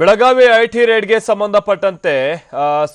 Belagavi IT ರೇಡ್ಗೆ ಸಂಬಂಧಪಟ್ಟಂತೆ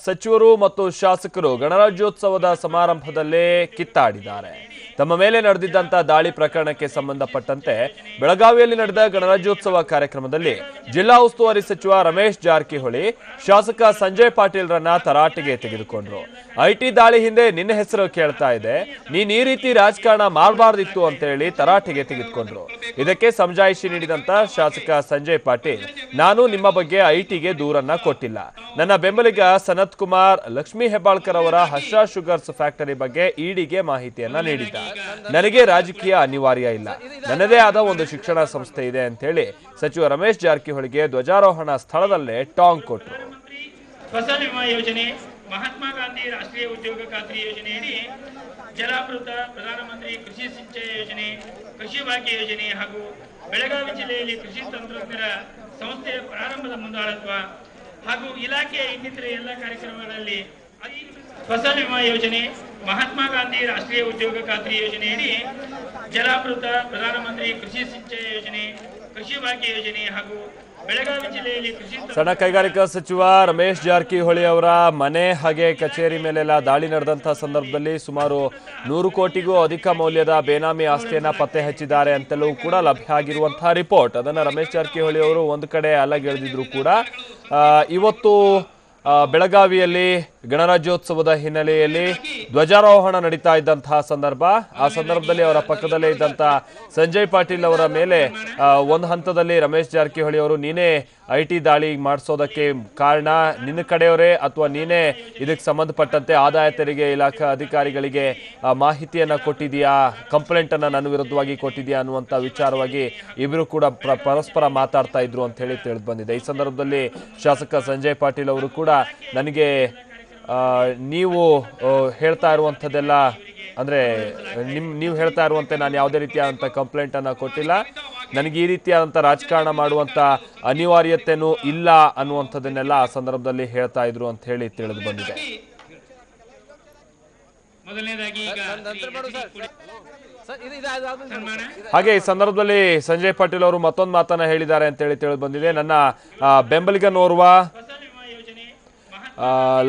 ಸಚಿವರು ಮತ್ತು ಶಾಸಕರು ಗಣರಾಜ್ಯೋತ್ಸವದ ಸಮಾರಂಭದಲ್ಲಿ ಕಿತ್ತಾಡಿದ್ದಾರೆ. ತಮ್ಮ ಮೇಲೆ ನಡೆದಿದ್ದಂತ ದಾಳಿ ಪ್ರಕರಣಕ್ಕೆ ಸಂಬಂಧಪಟ್ಟಂತೆ ಬೆಳಗಾವಿಯಲ್ಲಿ ನಡೆದ ಗಣರಾಜ್ಯೋತ್ಸವ ಕಾರ್ಯಕ್ರಮದಲ್ಲಿ ಜಿಲ್ಲಾ ಉಸ್ತುವಾರಿ ಸಚಿವ ರಮೇಶ್ ಜಾರಕಿಹೊಳಿ ಶಾಸಕ ಸಂಜಯ್ ಪಾಟೀಲ್ರನ್ನ ತರಾಟೆಗೆ ತೆಗೆದುಕೊಂಡ್ರು. ಐಟಿ ದಾಳಿ ಹಿಂದೆ ನಿನ್ನ ಹೆಸರು ಕೇಳ್ತಾ ಇದೆ, ನೀನ್ ಈ ರೀತಿ ರಾಜಕಾರಣ ಮಾಡಬಾರ್ದಿತ್ತು ಅಂತ ಹೇಳಿ ತರಾಟೆಗೆ ತೆಗೆದುಕೊಂಡ್ರು. ಇದಕ್ಕೆ ಸಮಜಾಯಿಷಿ ನೀಡಿದಂತ ಶಾಸಕ ಸಂಜಯ್ ಪಾಟೀಲ್, ನಾನು ನಿಮ್ಮ ಬಗ್ಗೆ ಐಟಿಗೆ ದೂರನ್ನ ಕೊಟ್ಟಿಲ್ಲ. ನನ್ನ ಬೆಂಬಲಿಗ ಸನತ್ ಕುಮಾರ್ ಲಕ್ಷ್ಮೀ ಹೆಬ್ಬಾಳ್ಕರ್ ಅವರ ಹರ್ಷ ಶುಗರ್ಸ್ ಫ್ಯಾಕ್ಟರಿ ಬಗ್ಗೆ ಇಡಿಗೆ ಮಾಹಿತಿಯನ್ನ ನೀಡಿದ್ದ. ನನಗೆ ರಾಜಕೀಯ ಅನಿವಾರ್ಯ ಇಲ್ಲ, ನನ್ನದೇ ಆದ ಒಂದು ಶಿಕ್ಷಣ ಸಂಸ್ಥೆ ಇದೆ ಅಂತ ಹೇಳಿ ಸಚಿವ ರಮೇಶ್ ಜಾರಕಿಹೊಳಿಗೆ ಧ್ವಜಾರೋಹಣ ಸ್ಥಳದಲ್ಲೇ ಟಾಂಗ್ ಕೊಟ್ಟರು. ಫಸಲ್ ವಿಮಾ ಯೋಜನೆ, ಮಹಾತ್ಮ ಗಾಂಧಿ ರಾಷ್ಟ್ರೀಯ ಉದ್ಯೋಗ ಖಾತ್ರಿ ಯೋಜನೆಯಡಿ ಜಲಾಮೃತ, ಪ್ರಧಾನಮಂತ್ರಿ ಕೃಷಿ ಸಿಂಚಯ ಯೋಜನೆ, ಕೃಷಿ ಭಾಗ್ಯ ಯೋಜನೆ ಹಾಗೂ ಬೆಳಗಾವಿ ಜಿಲ್ಲೆಯಲ್ಲಿ ಕೃಷಿ ತಂತ್ರಜ್ಞರ ಸಂಸ್ಥೆಯ ಪ್ರಾರಂಭದ ಮುಂದಾಳತ್ವ ಹಾಗೂ ಇಲಾಖೆಯ ಇನ್ನಿತರೆ ಎಲ್ಲ ಕಾರ್ಯಕ್ರಮಗಳಲ್ಲಿ ಫಸಲ್ ವಿಮಾ ಯೋಜನೆ, ಮಹಾತ್ಮ ಗಾಂಧಿ ರಾಷ್ಟ್ರೀಯ ಉದ್ಯೋಗ ಖಾತ್ರಿ ಯೋಜನೆಯಡಿ ಜಲಾಮೃತ, ಪ್ರಧಾನಮಂತ್ರಿ ಕೃಷಿ ಸಿಂಚಯ ಯೋಜನೆ, ಕೃಷಿ ಭಾಗ್ಯ ಯೋಜನೆ ಹಾಗೂ ಬೆಳಗಾವಿ ಜಿಲ್ಲೆಯಲ್ಲಿ ಸಣ್ಣ ಕೈಗಾರಿಕಾ ಸಚಿವ ರಮೇಶ್ ಜಾರಕಿಹೊಳಿ ಅವರ ಮನೆ ಹಾಗೆ ಕಚೇರಿ ಮೇಲೆಲ್ಲ ದಾಳಿ ನಡೆದಂತಹ ಸಂದರ್ಭದಲ್ಲಿ ಸುಮಾರು 100 ಕೋಟಿಗೂ ಅಧಿಕ ಮೌಲ್ಯದ ಬೇನಾಮಿ ಆಸ್ತಿಯನ್ನ ಪತ್ತೆ ಹಚ್ಚಿದ್ದಾರೆ ಅಂತೆಲ್ಲೂ ಕೂಡ ಲಭ್ಯ ಆಗಿರುವಂತಹ ರಿಪೋರ್ಟ್. ಅದನ್ನ ರಮೇಶ್ ಜಾರಕಿಹೊಳಿ ಅವರು ಒಂದು ಕಡೆ ಅಲ್ಲಗೆಳೆದಿದ್ರು ಕೂಡ ಇವತ್ತು ಬೆಳಗಾವಿಯಲ್ಲಿ ಗಣರಾಜ್ಯೋತ್ಸವದ ಹಿನ್ನೆಲೆಯಲ್ಲಿ ಧ್ವಜಾರೋಹಣ ನಡೀತಾ ಇದ್ದಂತಹ ಸಂದರ್ಭ, ಆ ಸಂದರ್ಭದಲ್ಲಿ ಅವರ ಪಕ್ಕದಲ್ಲೇ ಇದ್ದಂತಹ ಸಂಜಯ್ ಪಾಟೀಲ್ ಅವರ ಮೇಲೆ ಒಂದು ಹಂತದಲ್ಲಿ ರಮೇಶ್ ಜಾರಕಿಹೊಳಿ ಅವರು ನೀನೇ ಐಟಿ ದಾಳಿ ಮಾಡಿಸೋದಕ್ಕೆ ಕಾರಣ, ನಿನ್ನ ಕಡೆಯವರೇ ಅಥವಾ ನೀನೇ ಇದಕ್ಕೆ ಸಂಬಂಧಪಟ್ಟಂತೆ ಆದಾಯ ತೆರಿಗೆ ಇಲಾಖಾ ಅಧಿಕಾರಿಗಳಿಗೆ ಮಾಹಿತಿಯನ್ನ ಕೊಟ್ಟಿದೆಯಾ, ಕಂಪ್ಲೇಂಟ್ ಅನ್ನ ನನ್ನ ವಿರುದ್ಧವಾಗಿ ಕೊಟ್ಟಿದೆಯಾ ಅನ್ನುವಂಥ ವಿಚಾರವಾಗಿ ಇಬ್ಬರು ಕೂಡ ಪರಸ್ಪರ ಮಾತಾಡ್ತಾ ಇದ್ರು ಅಂತ ಹೇಳಿ ತಿಳಿದು ಬಂದಿದೆ. ಈ ಸಂದರ್ಭದಲ್ಲಿ ಶಾಸಕ ಸಂಜಯ್ ಪಾಟೀಲ್ ಅವರು ಕೂಡ ನನಗೆ ನೀವು ಹೇಳ್ತಾ ಇರುವಂಥದ್ದೆಲ್ಲ ಅಂದರೆ ನೀವು ಹೇಳ್ತಾ ಇರುವಂತೆ ನಾನು ಯಾವುದೇ ರೀತಿಯಾದಂಥ ಕಂಪ್ಲೇಂಟನ್ನು ಕೊಟ್ಟಿಲ್ಲ, ನನಗೆ ಈ ರೀತಿಯಾದಂಥ ರಾಜಕಾರಣ ಮಾಡುವಂಥ ಅನಿವಾರ್ಯತೆಯೂ ಇಲ್ಲ ಅನ್ನುವಂಥದ್ದನ್ನೆಲ್ಲ ಆ ಸಂದರ್ಭದಲ್ಲಿ ಹೇಳ್ತಾ ಇದ್ರು ಅಂತ ಹೇಳಿ ತಿಳಿದು ಬಂದಿದೆ. ಹಾಗೆ ಈ ಸಂದರ್ಭದಲ್ಲಿ ಸಂಜಯ್ ಪಾಟೀಲ್ ಅವರು ಮತ್ತೊಂದು ಮಾತನ್ನ ಹೇಳಿದ್ದಾರೆ ಅಂತ ಹೇಳಿ ತಿಳಿದು ಬಂದಿದೆ. ನನ್ನ ಬೆಂಬಲಿಗನೋರ್ವ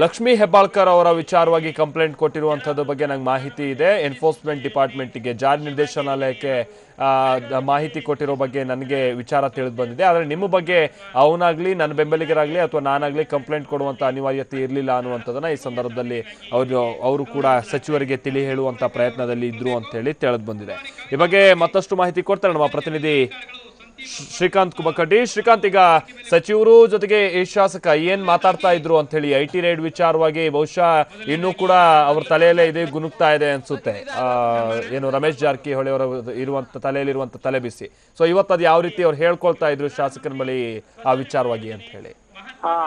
ಲಕ್ಷ್ಮೀ ಹೆಬ್ಬಾಳ್ಕರ್ ಅವರ ವಿಚಾರವಾಗಿ ಕಂಪ್ಲೇಂಟ್ ಕೊಟ್ಟಿರುವಂಥದ್ದು ಬಗ್ಗೆ ನಂಗೆ ಮಾಹಿತಿ ಇದೆ. ಎನ್ಫೋರ್ಸ್ಮೆಂಟ್ ಡಿಪಾರ್ಟ್ಮೆಂಟ್ಗೆ, ಜಾರಿ ನಿರ್ದೇಶನಾಲಯಕ್ಕೆ ಮಾಹಿತಿ ಕೊಟ್ಟಿರೋ ಬಗ್ಗೆ ನನಗೆ ವಿಚಾರ ತಿಳಿದು ಬಂದಿದೆ. ಆದರೆ ನಿಮ್ಮ ಬಗ್ಗೆ ಅವನಾಗಲಿ ನನ್ನ ಬೆಂಬಲಿಗರಾಗಲಿ ಅಥವಾ ನಾನಾಗಲಿ ಕಂಪ್ಲೇಂಟ್ ಕೊಡುವಂಥ ಅನಿವಾರ್ಯತೆ ಇರಲಿಲ್ಲ ಅನ್ನುವಂಥದ್ದನ್ನು ಈ ಸಂದರ್ಭದಲ್ಲಿ ಅವರು ಕೂಡ ಸಚಿವರಿಗೆ ತಿಳಿ ಹೇಳುವಂಥ ಪ್ರಯತ್ನದಲ್ಲಿ ಇದ್ರು ಅಂತ ಹೇಳಿ ತಿಳಿದು ಬಂದಿದೆ. ಈ ಬಗ್ಗೆ ಮತ್ತಷ್ಟು ಮಾಹಿತಿ ಕೊಡ್ತಾರೆ ನಮ್ಮ ಪ್ರತಿನಿಧಿ ಶ್ರೀಕಾಂತ್ ಕುಮಕಡ್ಡಿ. ಶ್ರೀಕಾಂತ್, ಈಗ ಸಚಿವರು ಜೊತೆಗೆ ಈ ಶಾಸಕ ಏನ್ ಮಾತಾಡ್ತಾ ಇದ್ರು ಅಂತ ಹೇಳಿ ಐಟಿ ರೇಡ್ ವಿಚಾರವಾಗಿ ಬಹುಶಃ ಇನ್ನೂ ಕೂಡ ಅವ್ರ ತಲೆಯಲ್ಲೇ ಇದೆ ಗುನುಗ್ತಾ ಇದೆ ಅನ್ಸುತ್ತೆ, ಏನು ರಮೇಶ್ ಜಾರಕಿಹೊಳಿ ಅವರ ಇರುವಂತ ತಲೆಯಲ್ಲಿರುವಂತ ತಲೆ ಬಿಸಿ. ಸೊ ಇವತ್ತು ಅದು ಯಾವ ರೀತಿ ಅವ್ರು ಹೇಳ್ಕೊಳ್ತಾ ಇದ್ರು ಶಾಸಕರ ಬಳಿ ಆ ವಿಚಾರವಾಗಿ ಅಂತ ಹೇಳಿ?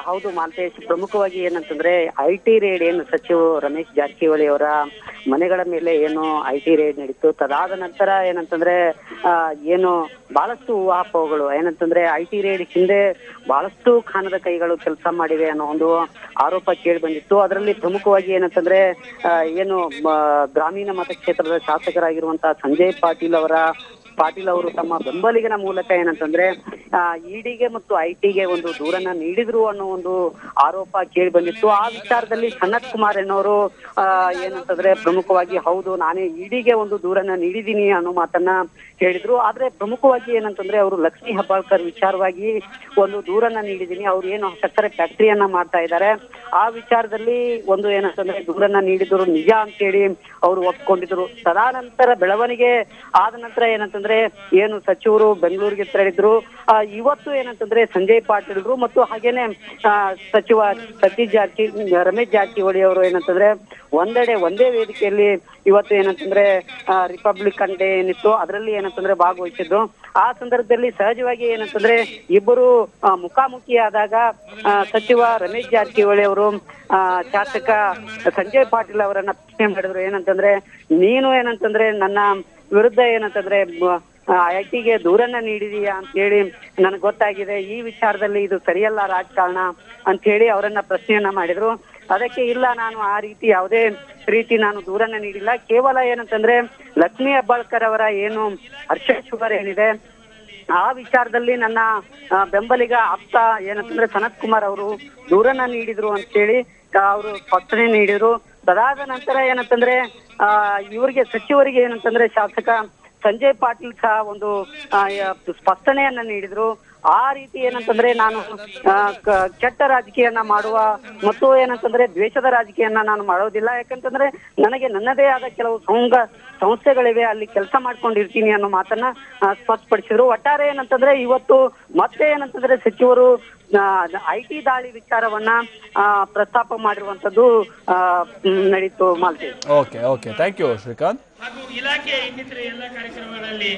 ಹೌದು ಮಾಂತೇಶ್, ಪ್ರಮುಖವಾಗಿ ಏನಂತಂದ್ರೆ ಐಟಿ ರೇಡ್ ಏನು ಸಚಿವ ರಮೇಶ್ ಜಾರಕಿಹೊಳಿ ಅವರ ಮನೆಗಳ ಮೇಲೆ ಏನು ಐಟಿ ರೇಡ್ ನಡೀತು, ತದಾದ ನಂತರ ಏನಂತಂದ್ರೆ ಏನು ಬಹಳಷ್ಟು ಊಹಾಪೋಹಗಳು ಏನಂತಂದ್ರೆ ಐಟಿ ರೇಡ್ ಹಿಂದೆ ಬಹಳಷ್ಟು ಖಾನದ ಕೈಗಳು ಕೆಲಸ ಮಾಡಿವೆ ಅನ್ನೋ ಒಂದು ಆರೋಪ ಕೇಳಿ ಬಂದಿತ್ತು. ಅದರಲ್ಲಿ ಪ್ರಮುಖವಾಗಿ ಏನಂತಂದ್ರೆ ಏನು ಗ್ರಾಮೀಣ ಮತಕ್ಷೇತ್ರದ ಶಾಸಕರಾಗಿರುವಂತಹ ಸಂಜಯ್ ಪಾಟೀಲ್ ಅವರು ತಮ್ಮ ಬೆಂಬಲಿಗನ ಮೂಲಕ ಏನಂತಂದ್ರೆ ಇಡಿಗೆ ಮತ್ತು ಐಟಿಗೆ ಒಂದು ದೂರನ್ನ ನೀಡಿದ್ರು ಅನ್ನೋ ಒಂದು ಆರೋಪ ಕೇಳಿ ಬಂದಿತ್ತು. ಆ ವಿಚಾರದಲ್ಲಿ ಸನತ್ ಕುಮಾರ್ ಎನ್ನೋರು ಏನಂತಂದ್ರೆ ಪ್ರಮುಖವಾಗಿ ಹೌದು ನಾನೇ ಇಡಿಗೆ ಒಂದು ದೂರನ್ನ ನೀಡಿದ್ದೀನಿ ಅನ್ನೋ ಮಾತನ್ನ ಹೇಳಿದ್ರು. ಆದ್ರೆ ಪ್ರಮುಖವಾಗಿ ಏನಂತಂದ್ರೆ ಅವರು ಲಕ್ಷ್ಮೀ ಹೆಬ್ಬಾಳ್ಕರ್ ವಿಚಾರವಾಗಿ ಒಂದು ದೂರನ್ನ ನೀಡಿದ್ದೀನಿ, ಅವ್ರು ಏನು ಸಕ್ಕರೆ ಫ್ಯಾಕ್ಟರಿಯನ್ನ ಮಾಡ್ತಾ ಇದ್ದಾರೆ ಆ ವಿಚಾರದಲ್ಲಿ ಒಂದು ಏನಂತಂದ್ರೆ ದೂರನ್ನ ನೀಡಿದ್ರು ನಿಜ ಅಂತೇಳಿ ಅವರು ಒಪ್ಕೊಂಡಿದ್ರು. ತದಾನಂತರ ಬೆಳವಣಿಗೆ ಆದ ನಂತರ ಏನಂತಂದ್ರೆ ಏನು ಸಚಿವರು ಬೆಂಗಳೂರಿಗೆ ತೆರಳಿದ್ರು. ಇವತ್ತು ಏನಂತಂದ್ರೆ ಸಂಜಯ್ ಪಾಟೀಲ್ರು ಮತ್ತು ಹಾಗೇನೆ ಸಚಿವ ರಮೇಶ್ ಜಾರಕಿಹೊಳಿ ಅವರು ಏನಂತಂದ್ರೆ ಒಂದೇ ವೇದಿಕೆಯಲ್ಲಿ ಇವತ್ತು ಏನಂತಂದ್ರೆ ರಿಪಬ್ಲಿಕನ್ ಡೇ ಏನಿತ್ತು ಅದರಲ್ಲಿ ಏನಂತಂದ್ರೆ ಭಾಗವಹಿಸಿದ್ದು. ಆ ಸಂದರ್ಭದಲ್ಲಿ ಸಹಜವಾಗಿ ಏನಂತಂದ್ರೆ ಇಬ್ಬರು ಮುಖಾಮುಖಿ ಆದಾಗ ಸಚಿವ ರಮೇಶ್ ಜಾರಕಿಹೊಳಿ ಅವರು ಶಾಸಕ ಸಂಜಯ್ ಪಾಟೀಲ್ ಅವರನ್ನ ಪ್ರಶ್ನೆ ಮಾಡಿದ್ರು. ಏನಂತಂದ್ರೆ ನೀನು ಏನಂತಂದ್ರೆ ನನ್ನ ವಿರುದ್ಧ ಏನಂತಂದ್ರೆ ಐಟಿಗೆ ದೂರನ್ನ ನೀಡಿದೀಯಾ ಅಂತ ಹೇಳಿ ನನಗೆ ಗೊತ್ತಾಗಿದೆ, ಈ ವಿಚಾರದಲ್ಲಿ ಇದು ಸರಿಯಲ್ಲ ರಾಜಕಾರಣ ಅಂತ ಹೇಳಿ ಅವರನ್ನ ಪ್ರಶ್ನೆಯನ್ನ ಮಾಡಿದ್ರು. ಅದಕ್ಕೆ ಇಲ್ಲ, ನಾನು ಆ ರೀತಿ ಯಾವುದೇ ರೀತಿ ನಾನು ದೂರನ್ನ ನೀಡಿಲ್ಲ, ಕೇವಲ ಏನಂತಂದ್ರೆ ಲಕ್ಷ್ಮೀ ಹೆಬ್ಬಾಳ್ಕರ್ ಅವರ ಏನು ಹರ್ಷ ಶುಗರ್ ಏನಿದೆ ಆ ವಿಚಾರದಲ್ಲಿ ನನ್ನ ಬೆಂಬಲಿಗ ಆಪ್ತ ಏನಂತಂದ್ರೆ ಸನತ್ ಕುಮಾರ್ ಅವರು ದೂರನ್ನ ನೀಡಿದ್ರು ಅಂತೇಳಿ ಅವರು ಸ್ಪಷ್ಟನೆ ನೀಡಿದ್ರು. ಅದಾದ ನಂತರ ಏನಂತಂದ್ರೆ ಇವರಿಗೆ ಸಚಿವರಿಗೆ ಏನಂತಂದ್ರೆ ಶಾಸಕ ಸಂಜಯ್ ಪಾಟೀಲ್ ಸಹ ಒಂದು ಸ್ಪಷ್ಟನೆಯನ್ನ ನೀಡಿದ್ರು. ಆ ರೀತಿ ಏನಂತಂದ್ರೆ ನಾನು ಕೆಟ್ಟ ರಾಜಕೀಯನ ಮಾಡುವ ಮತ್ತು ಏನಂತಂದ್ರೆ ದ್ವೇಷದ ರಾಜಕೀಯನ ನಾನು ಮಾಡೋದಿಲ್ಲ, ಯಾಕಂತಂದ್ರೆ ನನಗೆ ನನ್ನದೇ ಆದ ಕೆಲವು ಸಂಸ್ಥೆಗಳಿವೆ, ಅಲ್ಲಿ ಕೆಲಸ ಮಾಡ್ಕೊಂಡಿರ್ತೀನಿ ಅನ್ನೋ ಮಾತನ್ನ ಸ್ಪಷ್ಟಪಡಿಸಿದ್ರು. ಒಟ್ಟಾರೆ ಏನಂತಂದ್ರೆ ಇವತ್ತು ಮತ್ತೆ ಏನಂತಂದ್ರೆ ಸಚಿವರು IT ದಾಳಿ ವಿಚಾರವನ್ನ ಪ್ರಸ್ತಾಪ ಮಾಡಿರುವಂತದ್ದು ನಡೀತು Malti. Okay thank you Srikanth. ಹಾಗೂ ಇಲಾಖೆಯ ಇನ್ನಿತರ ಎಲ್ಲ ಕಾರ್ಯಕ್ರಮಗಳಲ್ಲಿ